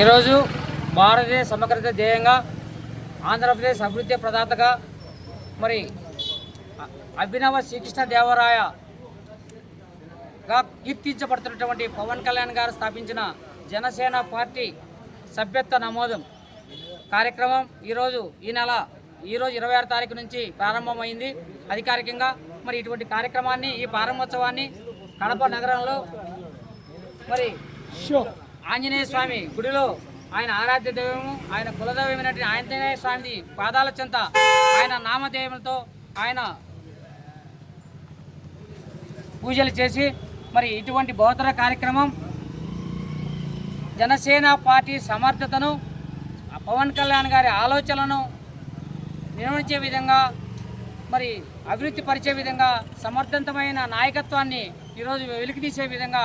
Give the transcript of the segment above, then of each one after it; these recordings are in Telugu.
ఈరోజు భారతదేశ సమగ్రత ధ్యేయంగా ఆంధ్రప్రదేశ్ అభివృద్ధి ప్రదాతగా మరి అభినవ శ్రీకృష్ణ దేవరాయగా కీర్తించబడుతున్నటువంటి పవన్ కళ్యాణ్ గారు స్థాపించిన జనసేన పార్టీ సభ్యత్వ నమోదు కార్యక్రమం ఈరోజు 26 తారీఖు నుంచి ప్రారంభమైంది అధికారికంగా. మరి ఇటువంటి కార్యక్రమాన్ని ఈ ప్రారంభోత్సవాన్ని కడప నగరంలో మరి ఆంజనేయ స్వామి గుడిలో ఆయన ఆరాధ్య దైవము, ఆయన కులదైవమైనటువంటి ఆంజనేయ స్వామి పాదాల చెంత ఆయన నామధేయములతో ఆయన పూజలు చేసి మరి ఇటువంటి బహుతర కార్యక్రమం జనసేన పార్టీ సమర్థతను పవన్ కళ్యాణ్ గారి ఆలోచనలను నిర్వహించే విధంగా మరి అభివృద్ధి పరిచే విధంగా సమర్థవంతమైన నాయకత్వాన్ని ఈరోజు వెలికితీసే విధంగా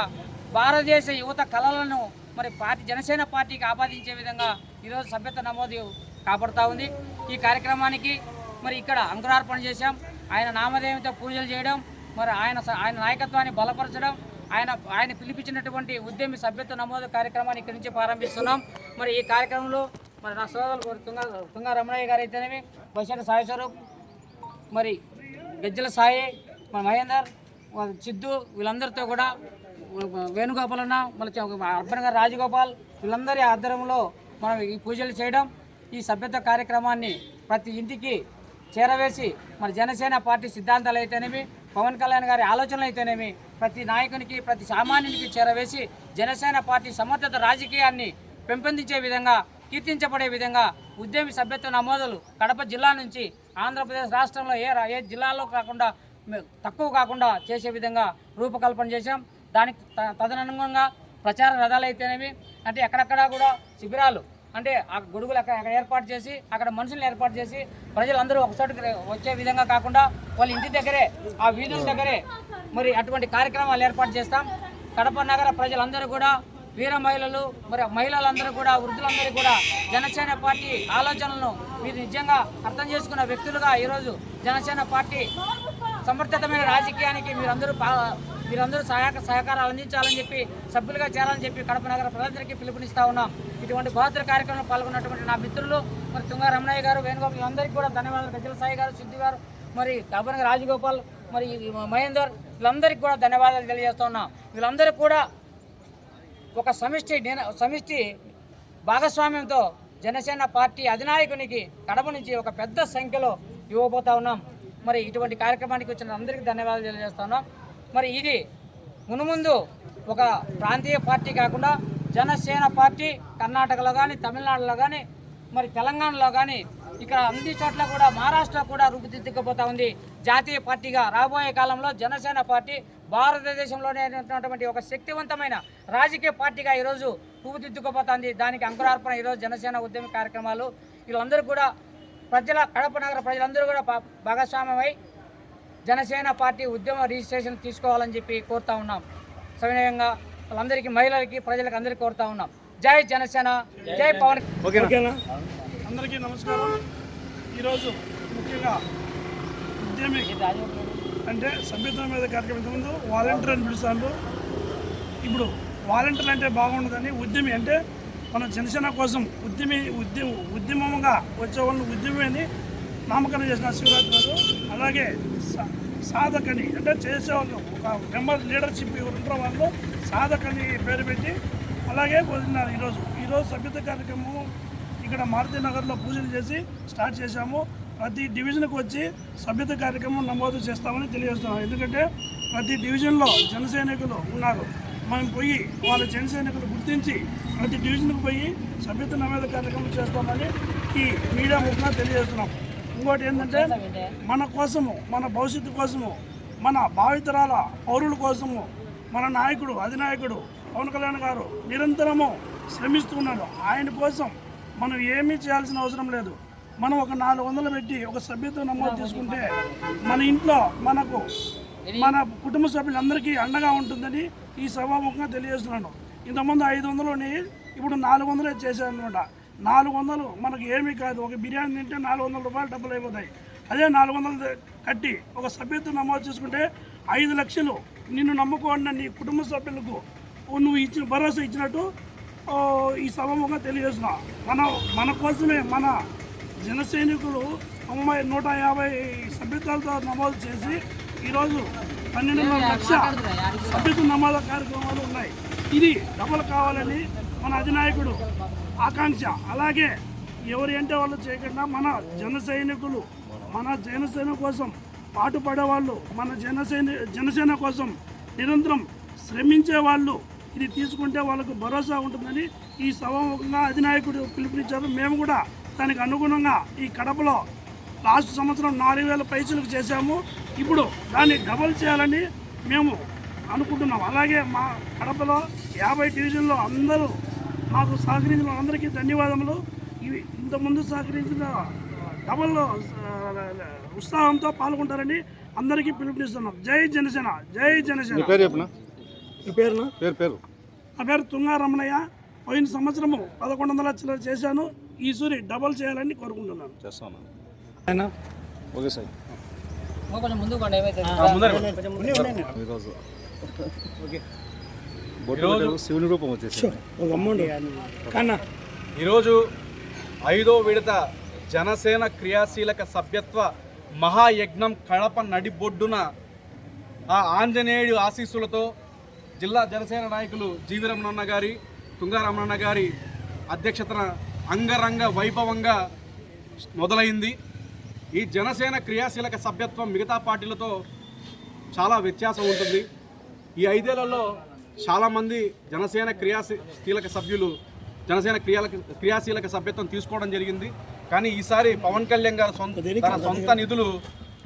భారతదేశ యువత కళలను మరి జనసేన పార్టీకి ఆపాదించే విధంగా ఈరోజు సభ్యత్వ నమోదు కాపాడుతూ ఉంది. ఈ కార్యక్రమానికి మరి ఇక్కడ అంకురార్పణ చేశాం. ఆయన నామధేయంతో పూజలు చేయడం, మరి ఆయన నాయకత్వాన్ని బలపరచడం, ఆయన పిలిపించినటువంటి ఉద్యమి సభ్యత్వ నమోదు కార్యక్రమాన్ని ఇక్కడి నుంచి ప్రారంభిస్తున్నాం. మరి ఈ కార్యక్రమంలో మరి నా సోదరులు తుంగ రమణయ్య గారు అయితేనేమి, బైశెట్టి సాయి స్వరూప్, మరి గజ్జల సాయి, మన మహేందర్, సిద్ధు, వీళ్ళందరితో కూడా వేణుగోపాలన్న, మళ్ళీ అర్బన్ గారు రాజగోపాల్, వీళ్ళందరి ఆధ్వర్యంలో మనం ఈ పూజలు చేయడం, ఈ సభ్యత్వ కార్యక్రమాన్ని ప్రతి ఇంటికి చేరవేసి మరి జనసేన పార్టీ సిద్ధాంతాలు అయితేనేమి, పవన్ కళ్యాణ్ గారి ఆలోచనలు అయితేనేమి ప్రతి నాయకునికి, ప్రతి సామాన్యునికి చేరవేసి జనసేన పార్టీ సమర్థత రాజకీయాన్ని పెంపొందించే విధంగా, కీర్తించబడే విధంగా ఉద్యమి సభ్యత్వ నమోదులు కడప జిల్లా నుంచి ఆంధ్రప్రదేశ్ రాష్ట్రంలో ఏ జిల్లాలో కాకుండా తక్కువ కాకుండా చేసే విధంగా రూపకల్పన చేశాం. దానికి తదనుగుణంగా ప్రచార రథాలు అయితేనేమి, అంటే ఎక్కడెక్కడ కూడా శిబిరాలు, అంటే ఆ గొడుగులు అక్కడ ఏర్పాటు చేసి అక్కడ మనుషులను ఏర్పాటు చేసి ప్రజలందరూ ఒకచోటికి వచ్చే విధంగా కాకుండా వాళ్ళ ఇంటి దగ్గరే, ఆ వీధుల దగ్గరే మరి అటువంటి కార్యక్రమాలు ఏర్పాటు చేస్తాం. కడప నగర ప్రజలందరూ కూడా, వీర మహిళలు, మరి మహిళలందరూ కూడా, వృద్ధులందరూ కూడా జనసేన పార్టీ ఆలోచనలను మీరు నిజంగా అర్థం చేసుకున్న వ్యక్తులుగా ఈరోజు జనసేన పార్టీ సమర్థతమైన రాజకీయానికి మీరందరూ సహకారాలు అందించాలని చెప్పి, సభ్యులుగా చేరాలని చెప్పి కడప నగర ప్రజలందరికీ పిలుపునిస్తూ ఉన్నాం. ఇటువంటి బహుతర కార్యక్రమంలో పాల్గొన్నటువంటి నా మిత్రులు మరి తుంగ రమణయ్య గారు, వేణుగోపాల్ అందరికీ కూడా ధన్యవాదాలు. గజ్జల సాయి గారు, సిద్ధు గారు, మరి అర్బన్ గారు రాజగోపాల్, మరి మహేందర్, వీళ్ళందరికీ కూడా ధన్యవాదాలు తెలియజేస్తూ ఉన్నాం. వీళ్ళందరూ కూడా ఒక సమిష్టి భాగస్వామ్యంతో జనసేన పార్టీ అధినాయకునికి కడప నుంచి ఒక పెద్ద సంఖ్యలో ఇవ్వబోతా ఉన్నాం. మరి ఇటువంటి కార్యక్రమానికి వచ్చిన అందరికీ ధన్యవాదాలు తెలియజేస్తా ఉన్నాం. మరి ఇది మునుముందు ఒక ప్రాంతీయ పార్టీ కాకుండా జనసేన పార్టీ కర్ణాటకలో కానీ, తమిళనాడులో కానీ, మరి తెలంగాణలో కానీ, ఇక్కడ అన్ని చోట్ల కూడా, మహారాష్ట్ర కూడా రూపుదిద్దుకుపోతా ఉంది. జాతీయ పార్టీగా రాబోయే కాలంలో జనసేన పార్టీ భారతదేశంలోనే ఉన్నటువంటి ఒక శక్తివంతమైన రాజకీయ పార్టీగా ఈరోజు రూపుదిద్దుకుపోతుంది. దానికి అంకురార్పణ ఈరోజు జనసేన ఉద్యమ కార్యక్రమాలు. వీళ్ళందరూ కూడా కడప నగర ప్రజలందరూ కూడా భాగస్వామ్యమై జనసేన పార్టీ ఉద్యమ రిజిస్ట్రేషన్ తీసుకోవాలని చెప్పి కోరుతా ఉన్నాం. సవినయంగా వాళ్ళందరికీ, మహిళలకి, ప్రజలకు అందరికీ కోరుతా ఉన్నాం. జై జనసేన, జై పవన్. అందరికీ నమస్కారం. ఈరోజు ముఖ్యంగా ఉద్యమి అంటే సభ్యత్వం మీద కార్యక్రమం ముందు వాలంటీర్ అని పిలుస్తాను. ఇప్పుడు వాలంటీర్ అంటే బాగుండదని ఉద్యమి అంటే మన జనసేన కోసం ఉద్యమంగా వచ్చే వాళ్ళని ఉద్యమి అని నామకరణం చేసిన శివరాజ్ గారు. అలాగే సాధకని అంటే చేసేవాళ్ళు, ఒక మెంబర్ లీడర్షిప్ ఉంటారు వాళ్ళు, సాధకని పేరు పెట్టి అలాగే వదిలినారు. ఈరోజు సభ్యత కార్యక్రమం ఇక్కడ మారుతి నగర్లో పూజలు చేసి స్టార్ట్ చేశాము. ప్రతి డివిజన్కి వచ్చి సభ్యత కార్యక్రమం నమోదు చేస్తామని తెలియజేస్తున్నాం. ఎందుకంటే ప్రతి డివిజన్లో జన సైనికులు ఉన్నారు. మనం పోయి వాళ్ళ జన సైనికులు గుర్తించి ప్రతి డివిజన్కి పోయి సభ్యత నమోదు కార్యక్రమం చేస్తామని ఈ మీడియా ముఖంగా తెలియజేస్తున్నాం. ఇంకోటి ఏంటంటే మన కోసము, మన భవిష్యత్తు కోసము, మన భావితరాల పౌరుల కోసము మన నాయకుడు, అధినాయకుడు పవన్ కళ్యాణ్ గారు నిరంతరము శ్రమిస్తున్నాడు. ఆయన కోసం మనం ఏమీ చేయాల్సిన అవసరం లేదు. మనం ఒక 400 పెట్టి ఒక సభ్యత్వం నమోదు చేసుకుంటే మన ఇంట్లో మనకు, మన కుటుంబ సభ్యులందరికీ అండగా ఉంటుందని ఈ సభాముఖంగా తెలియజేస్తున్నాను. ఇంతకుముందు 500 ఇప్పుడు 400 చేశారనమాట. 400 మనకు ఏమీ కాదు. ఒక బిర్యానీ తింటే 400 రూపాయలు డబ్బులు అయిపోతాయి. అదే 400 కట్టి ఒక సభ్యత్వం నమోదు చేసుకుంటే 5 లక్షలు నిన్ను నమ్ముకోండి నీ కుటుంబ సభ్యులకు నువ్వు ఇచ్చిన భరోసా ఇచ్చినట్టు ఈ సభముగా తెలియజేస్తున్నాం. మన కోసమే మన జన సైనికులు 150 సభ్యత్వాలతో నమోదు చేసి ఈరోజు 12.5 లక్షల సభ్యత్వ నమోదు కార్యక్రమాలు ఉన్నాయి. ఇది డబల్ కావాలని మన అధినాయకుడు ఆకాంక్ష. అలాగే ఎవరు అంటే వాళ్ళు చేయకుండా మన జనసేన కోసం పాటుపడేవాళ్ళు, మన జనసేన కోసం నిరంతరం శ్రమించే వాళ్ళు ఇది తీసుకుంటే వాళ్ళకు భరోసా ఉంటుందని ఈ సభముఖంగా అధినాయకుడు పిలుపునిచ్చారు. మేము కూడా దానికి అనుగుణంగా ఈ కడపలో లాస్ట్ సంవత్సరం 4,000 పైసలకు చేశాము. ఇప్పుడు దాన్ని డబల్ చేయాలని మేము అనుకుంటున్నాం. అలాగే మా కడపలో 50 డివిజన్లో అందరూ మాకు సహకరించిన అందరికీ ధన్యవాదములు. ఇవి ఇంతకుముందు సహకరించిన డబల్ ఉత్సాహంతో పాల్గొంటారని అందరికీ పిలుపునిస్తున్నాం. జై జనసేన, జై జనసేన. నా పేరు తుంగా రమణయ్య. పోయిన సంవత్సరము 1100 లక్షలు చేశాను. ఈసారి డబల్ చేయాలని కోరుకుంటున్నాను. ఈరోజు 5వ విడత జనసేన క్రియాశీలక సభ్యత్వ మహాయజ్ఞం కడప నడిబొడ్డున ఆ ఆంజనేయుడు ఆశీస్సులతో జిల్లా జనసేన నాయకులు జీవి రమణన్న గారి, తుంగా రమణన్న గారి అధ్యక్షతన అంగరంగ వైభవంగా మొదలైంది. ఈ జనసేన క్రియాశీలక సభ్యత్వం మిగతా పార్టీలతో చాలా వ్యత్యాసం ఉంటుంది. ఈ 5 ఏళ్లలో చాలామంది జనసేన క్రియాశీలక సభ్యత్వం తీసుకోవడం జరిగింది. కానీ ఈసారి పవన్ కళ్యాణ్ గారు తన సొంత నిధులు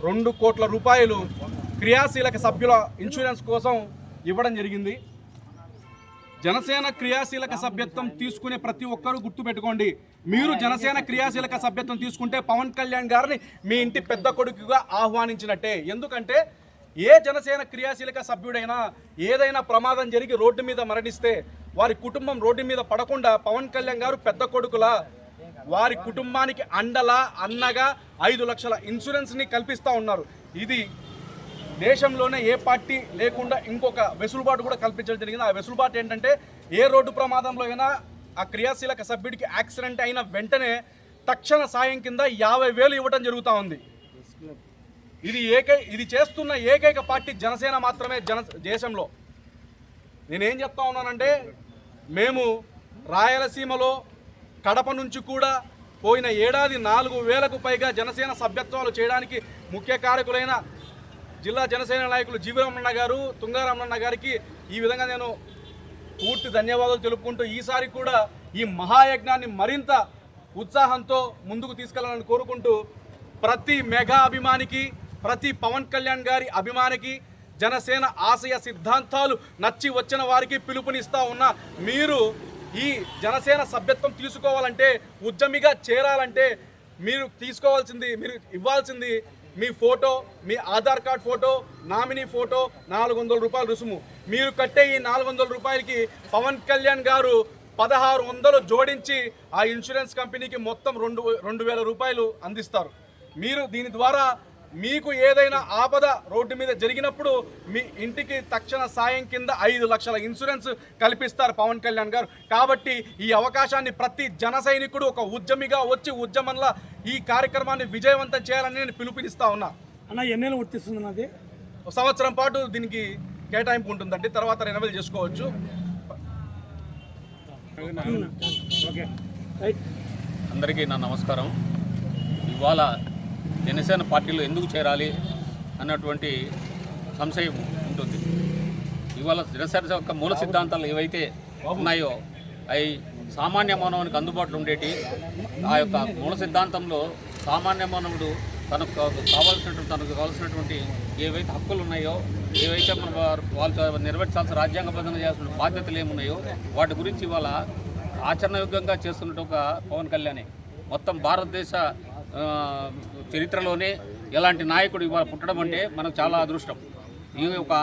2 కోట్ల రూపాయలు క్రియాశీలక సభ్యుల ఇన్సూరెన్స్ కోసం ఇవ్వడం జరిగింది. జనసేన క్రియాశీలక సభ్యత్వం తీసుకునే ప్రతి ఒక్కరూ గుర్తుపెట్టుకోండి, మీరు జనసేన క్రియాశీలక సభ్యత్వం తీసుకుంటే పవన్ కళ్యాణ్ గారిని మీ ఇంటి పెద్ద కొడుకుగా ఆహ్వానించినట్టే. ఎందుకంటే ఏ జనసేన క్రియాశీలక సభ్యుడైనా ఏదైనా ప్రమాదం జరిగి రోడ్డు మీద మరణిస్తే వారి కుటుంబం రోడ్డు మీద పడకుండా పవన్ కళ్యాణ్ గారు పెద్ద కొడుకులా వారి కుటుంబానికి అండలా అన్నగా 5 లక్షల ఇన్సూరెన్స్ని కల్పిస్తూ ఉన్నారు. ఇది దేశంలోనే ఏ పార్టీ లేకుండా ఇంకొక వెసులుబాటు కూడా కల్పించడం జరిగింది. ఆ వెసులుబాటు ఏంటంటే ఏ రోడ్డు ప్రమాదంలో అయినా ఆ క్రియాశీలక సభ్యుడికి యాక్సిడెంట్ అయిన వెంటనే తక్షణ సాయం కింద 50,000 ఇవ్వడం జరుగుతూ ఉంది. ఇది చేస్తున్న ఏకైక పార్టీ జనసేన మాత్రమే దేశంలో. నేనేం చెప్తా ఉన్నానంటే, మేము రాయలసీమలో కడప నుంచి కూడా పోయిన ఏడాది 4,000కు పైగా జనసేన సభ్యత్వాలు చేయడానికి ముఖ్య కారకులైన జిల్లా జనసేన నాయకులు జీవి రమణన్న గారు, తుంగా రమణన్న గారికి ఈ విధంగా నేను పూర్తి ధన్యవాదాలు తెలుపుకుంటూ ఈసారి కూడా ఈ మహాయజ్ఞాన్ని మరింత ఉత్సాహంతో ముందుకు తీసుకెళ్లాలని కోరుకుంటూ ప్రతి మెగా అభిమానికి, ప్రతి పవన్ కళ్యాణ్ గారి అభిమానికి, జనసేన ఆశయ సిద్ధాంతాలు నచ్చి వచ్చిన వారికి పిలుపునిస్తా ఉన్న మీరు ఈ జనసేన సభ్యత్వం తీసుకోవాలంటే, ఉద్యమిగా చేరాలంటే మీరు ఇవ్వాల్సింది మీ ఫోటో, మీ Aadhaar card photo, nominee photo, 400 రూపాయల రుసుము. మీరు కట్టే ఈ 400 రూపాయలకి పవన్ కళ్యాణ్ గారు 1600 జోడించి ఆ ఇన్సూరెన్స్ కంపెనీకి మొత్తం 2,000 రూపాయలు అందిస్తారు. మీరు దీని ద్వారా మీకు ఏదైనా ఆపద రోడ్డు మీద జరిగినప్పుడు మీ ఇంటికి తక్షణ సాయం కింద 5 లక్షల ఇన్సూరెన్స్ కల్పిస్తారు పవన్ కళ్యాణ్ గారు. కాబట్టి ఈ అవకాశాన్ని ప్రతి జన సైనికుడు ఒక ఉద్యమిగా వచ్చి ఉద్యమంలో ఈ కార్యక్రమాన్ని విజయవంతం చేయాలని నేను పిలుపునిస్తా ఉన్నా. అన్న, ఎన్నేళ్ళు వర్తిస్తుంది? అది 1 సంవత్సరం పాటు దీనికి కేటాయింపు ఉంటుందండి, తర్వాత రెన్యువల్ చేసుకోవచ్చు. అందరికీ నా నమస్కారం. ఇవాళ జనసేన పార్టీలో ఎందుకు చేరాలి అన్నటువంటి సంశయం ఉంటుంది. ఇవాళ జనసేన యొక్క మూల సిద్ధాంతాలు ఏవైతే ఉన్నాయో అవి సామాన్య మానవునికి అందుబాటులో ఉండేటి. ఆ యొక్క మూల సిద్ధాంతంలో సామాన్య మానవుడు తనకు కావాల్సినటువంటి ఏవైతే హక్కులు ఉన్నాయో, ఏవైతే వాళ్ళు నెరవేర్చాల్సిన రాజ్యాంగబద్ధంగా చేయాల్సిన బాధ్యతలు ఏమున్నాయో వాటి గురించి ఇవాళ ఆచరణయోగ్యంగా చేస్తున్నట్టు ఒక పవన్ కళ్యాణ్ మొత్తం భారతదేశ చరిత్రలోనే ఎలాంటి నాయకుడు ఇవాళ పుట్టడం అంటే మనకు చాలా అదృష్టం. ఈ ఒక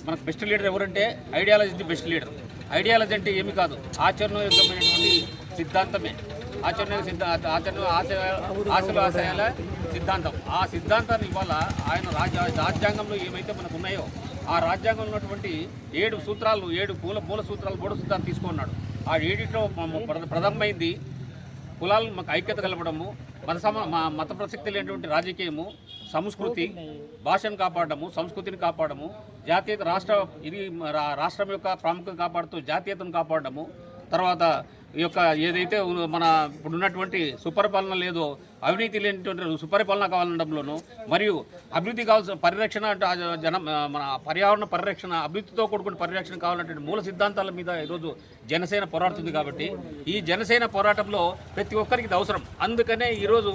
మనకు బెస్ట్ లీడర్ ఎవరంటే ఐడియాలజీ బెస్ట్ లీడర్. ఐడియాలజీ అంటే ఏమి కాదు, ఆచరణయోగ్యమైనటువంటి సిద్ధాంతమే. ఆశయాల సిద్ధాంతం. ఆ సిద్ధాంతాన్ని ఇవాళ ఆయన రాజ్యాంగంలో ఏమైతే మనకు ఉన్నాయో ఆ రాజ్యాంగంలో ఉన్నటువంటి 7 సూత్రాలు, 7 మూల సూత్రాలు, 3 సూత్రాలు తీసుకున్నాడు. ఆ ఏడిట్లో ప్రథమైంది కులాలు మాకు ఐక్యత కలపడము, మత ప్రసక్తి లేనటువంటి రాజకీయము, సంస్కృతి, భాషను కాపాడము, సంస్కృతిని కాపాడము, జాతీయత రాష్ట్రం యొక్క ప్రాముఖ్యత కాపాడుతూ జాతీయతను కాపాడము, తర్వాత ఈ యొక్క ఏదైతే మన ఇప్పుడు ఉన్నటువంటి సుపరిపాలన లేదో అవినీతి లేనటువంటి సుపరిపాలన కావాలనడంలోనూ, మరియు అభివృద్ధి కావాల్సిన పరిరక్షణ మన పర్యావరణ పరిరక్షణ, అభివృద్ధితో కూడుకున్న పరిరక్షణ కావాలన్నటువంటి మూల సిద్ధాంతాల మీద ఈరోజు జనసేన పోరాడుతుంది. కాబట్టి ఈ జనసేన పోరాటంలో ప్రతి ఒక్కరికి ఇది అవసరం. అందుకనే ఈరోజు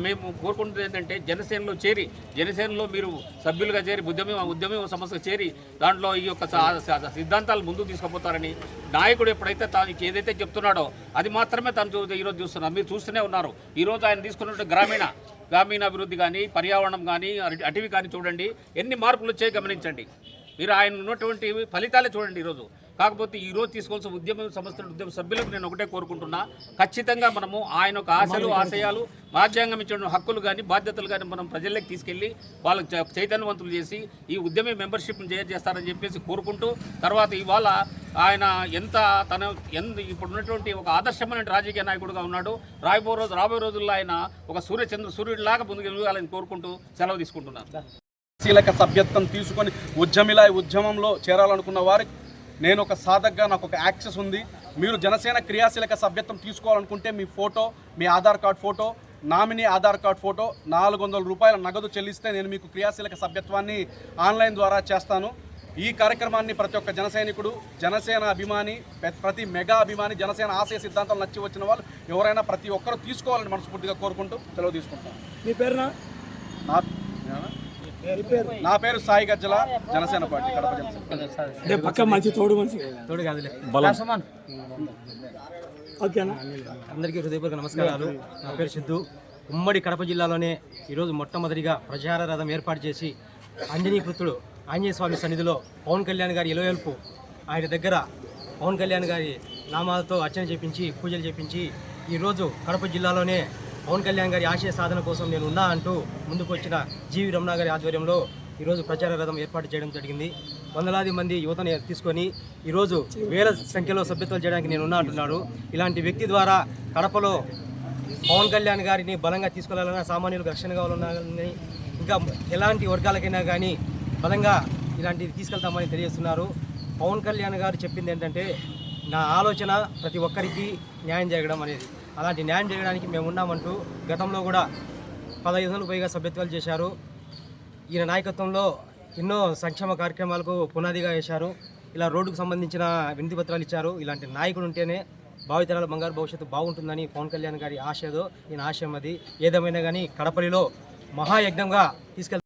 మేము కోరుకుంటుంది ఏంటంటే జనసేనలో మీరు సభ్యులుగా చేరి ఉద్యమ సంస్థకు చేరి దాంట్లో ఈ యొక్క సిద్ధాంతాలు ముందుకు తీసుకుపోతారని, నాయకుడు ఎప్పుడైతే తానికి ఏదైతే చెప్తున్నాడో అది మాత్రమే తను ఈరోజు చూస్తున్నారు. మీరు చూస్తూనే ఉన్నారు. ఈరోజు ఆయన తీసుకున్నట్టు గ్రామీణ అభివృద్ధి కానీ, పర్యావరణం కానీ, అటవీ కానీ చూడండి, ఎన్ని మార్పులు వచ్చాయి గమనించండి. మీరు ఆయన ఉన్నటువంటి ఫలితాలే చూడండి ఈరోజు. కాకపోతే ఈరోజు తీసుకోవాల్సిన ఉద్యమ సభ్యులకు నేను ఒకటే కోరుకుంటున్నా, ఖచ్చితంగా మనము ఆయన యొక్క ఆశయాలు, రాజ్యాంగం ఇచ్చిన హక్కులు కానీ బాధ్యతలు కానీ మనం ప్రజల్లోకి తీసుకెళ్ళి వాళ్ళకి చైతన్యవంతులు చేసి ఈ ఉద్యమ మెంబర్షిప్ని చేస్తారని చెప్పేసి కోరుకుంటూ, తర్వాత ఇవాళ ఆయన ఇప్పుడు ఉన్నటువంటి ఒక ఆదర్శమైన రాజకీయ నాయకుడుగా ఉన్నాడు. రాబోయే రోజుల్లో ఆయన ఒక సూర్యుడిలాగా ముందుకు వెళ్ళాలని కోరుకుంటూ సెలవు తీసుకుంటున్నాను. క్రియాశీలక సభ్యత్వం తీసుకొని ఉద్యమంలో చేరాలనుకున్న వారికి నేను ఒక సాధకగా నాకు ఒక యాక్సెస్ ఉంది. మీరు జనసేన క్రియాశీలక సభ్యత్వం తీసుకోవాలనుకుంటే మీ ఫోటో, మీ Aadhaar card photo, nominee Aadhaar card photo, 400 రూపాయల నగదు చెల్లిస్తే నేను మీకు క్రియాశీలక సభ్యత్వాన్ని ఆన్లైన్ ద్వారా చేస్తాను. ఈ కార్యక్రమాన్ని ప్రతి ఒక్క జన సైనికుడు, జనసేన అభిమాని, ప్రతి మెగా అభిమాని, జనసేన ఆశయ సిద్ధాంతాలు నచ్చి వచ్చిన వాళ్ళు ఎవరైనా ప్రతి ఒక్కరూ తీసుకోవాలని మనస్ఫూర్తిగా కోరుకుంటూ సెలవు తీసుకుంటాను. మీ పేరునా? నా పేరు సాయి గజ్జల, జనసేన పార్టీ, కడప జనసేన. పక్క మంచి తోడు ఓకేనా? అందరికీ హృదయపూర్వక నమస్కారాలు. నా పేరు సిద్ధు. ఉమ్మడి కడప జిల్లాలోనే ఈరోజు మొట్టమొదటిగా ప్రచార రథం ఏర్పాటు చేసి ఆంజనేయపుత్రుడు ఆంజనేయ స్వామి సన్నిధిలో పవన్ కళ్యాణ్ గారి ఇలవేల్పు ఆయన దగ్గర పవన్ కళ్యాణ్ గారి నామాలతో అర్చన చేపించి పూజలు చేపించి ఈరోజు కడప జిల్లాలోనే పవన్ కళ్యాణ్ గారి ఆశయ సాధన కోసం నేను ఉన్నా అంటూ ముందుకు వచ్చిన జీవి రమణ గారి ఆధ్వర్యంలో ఈరోజు ప్రచార రథం ఏర్పాటు చేయడం జరిగింది. వందలాది మంది యువతను తీసుకొని ఈరోజు వేల సంఖ్యలో సభ్యత్వాలు చేయడానికి నేను ఉన్నా అంటున్నాడు. ఇలాంటి వ్యక్తి ద్వారా కడపలో పవన్ కళ్యాణ్ గారిని బలంగా తీసుకెళ్లాలన్నా, సామాన్యులకు రక్షణ కావాలన్నా, ఇంకా ఎలాంటి వర్గాలకైనా కానీ బలంగా ఇలాంటివి తీసుకెళ్తామని తెలియజేస్తున్నారు. పవన్ కళ్యాణ్ గారు చెప్పింది ఏంటంటే, నా ఆలోచన ప్రతి ఒక్కరికి న్యాయం జరగడం అనేది. అలాంటి న్యాయం చేయడానికి మేము ఉన్నామంటూ గతంలో కూడా 1500 పైగా సభ్యత్వాలు చేశారు. ఈయన నాయకత్వంలో ఎన్నో సంక్షేమ కార్యక్రమాలకు పునాదిగా వేశారు. ఇలా రోడ్డుకు సంబంధించిన వినతి పత్రాలు ఇచ్చారు. ఇలాంటి నాయకుడు ఉంటేనే భావితరాల బంగారు భవిష్యత్తు బాగుంటుందని పవన్ కళ్యాణ్ గారి ఆశయదో ఈయన ఆశయం అది. ఏదేమైనా కానీ కడపలిలో మహాయజ్ఞంగా తీసుకెళ్తారు.